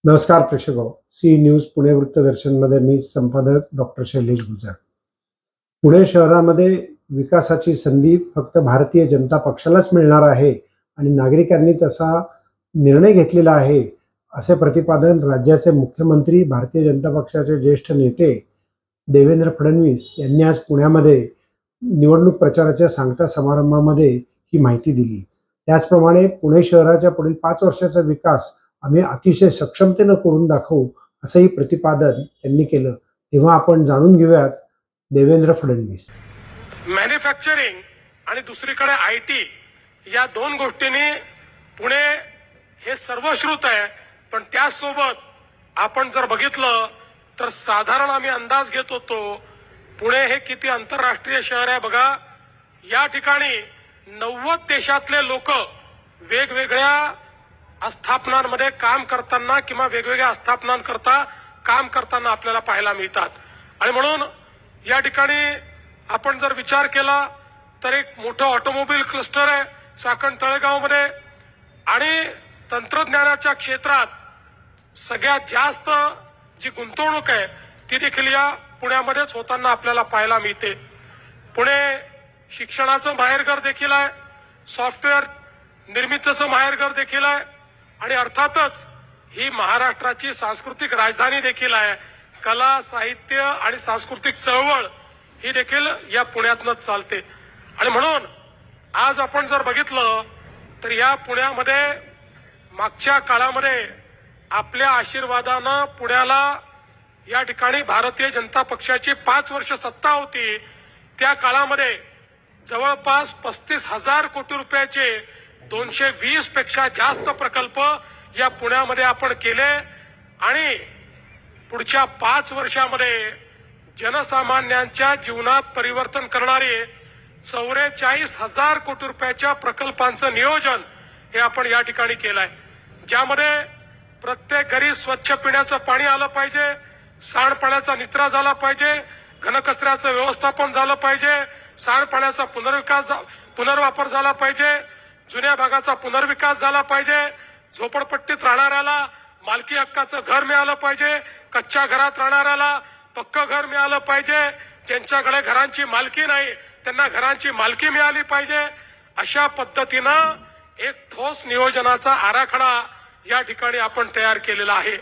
नमस्कार प्रेक्षक C news Pune वृत्तदर्शनमध्ये मी संपादक डॉक्टर शैलेश गुजर। पुणे शहरामध्ये विकासाची संधी फक्त भारतीय जनता पक्षालाच मिळणार आहे आणि नागरिकांनी तसा निर्णय घेतलेला आहे, असे प्रतिपादन राज्याचे मुख्यमंत्री भारतीय जनता पक्षाचे ज्येष्ठ नेते देवेंद्र फडणवीस यांनी आज पुण्यामध्ये निवडणूक प्रचाराच्या सांगता समारंभामध्ये ही माहिती दिली। त्याचप्रमाणे पुणे शहराच्या पुढील 5 वर्षाचा विकास आम्ही अतिशय सक्षमतेने करून दाखवू, असंही प्रतिपादन त्यांनी केलं। तेव्हा आपण जाणून घेऊयात देवेंद्र फडणवीस। मॅन्युफॅक्चरिंग आणि दुसरीकडे आयटी या दोन गोष्टींनी पुणे हे सर्वश्रुत आहे, पण त्यासोबत आपण जर बघितलं तर साधारण आम्ही अंदाज घेत होतो पुणे हे किती आंतरराष्ट्रीय शहर आहे बघा। या ठिकाणी 90 देशातले लोक वेगवेगळ्या आस्थापनांमध्ये काम करताना किंवा वेगवेगळ्या आस्थापनांकरता काम करताना आपल्याला पाहायला मिळतात। आणि म्हणून या ठिकाणी आपण जर विचार केला तर एक मोठं ऑटोमोबाईल क्लस्टर आहे चाकण तळेगावमध्ये, आणि तंत्रज्ञानाच्या क्षेत्रात सगळ्यात जास्त जी गुंतवणूक आहे ती देखील या पुण्यामध्येच होताना आपल्याला पाहायला मिळते। पुणे शिक्षणाचं माहेरघर देखील आहे, सॉफ्टवेअर निर्मितीचं माहेरघर देखील आहे, आणि अर्थातच ही महाराष्ट्राची सांस्कृतिक राजधानी देखील आहे। कला, साहित्य आणि सांस्कृतिक चळवळ ही देखील या पुण्यातनंच चालते। आणि म्हणून आज आपण जर बघितलं तर या पुण्यामध्ये मागच्या काळामध्ये आपल्या आशीर्वादानं पुण्याला या ठिकाणी भारतीय जनता पक्षाची 5 वर्ष सत्ता होती। त्या काळामध्ये जवळपास 35,000 कोटी रुपयाचे 220 पेक्षा जास्त प्रकल्प या पुण्यामध्ये आपण केले, आणि पुढच्या 5 वर्षामध्ये जनसामान्यांच्या जीवनात परिवर्तन करणारे 44,000 कोटी रुपयाच्या प्रकल्पांचं नियोजन हे आपण या ठिकाणी केलंय, ज्यामध्ये प्रत्येक घरी स्वच्छ पिण्याचं पाणी आलं पाहिजे, सांडपाण्याचा निचरा झाला पाहिजे, घनकचऱ्याचं व्यवस्थापन झालं पाहिजे, सांडपाण्याचा पुनर्वापर झाला पाहिजे, जुन्या भागाचा पुनर्विकास झाला पाहिजे, झोपडपट्टीत राहणाऱ्याला मालकी हक्काचं घर मिळालं पाहिजे, कच्च्या घरात राहणाऱ्याला पक्क घर मिळालं पाहिजे, ज्यांच्याकडे घरांची मालकी नाही त्यांना घरांची मालकी मिळाली पाहिजे। अशा पद्धतीनं एक ठोस नियोजनाचा आराखडा या ठिकाणी आपण तयार केलेला आहे।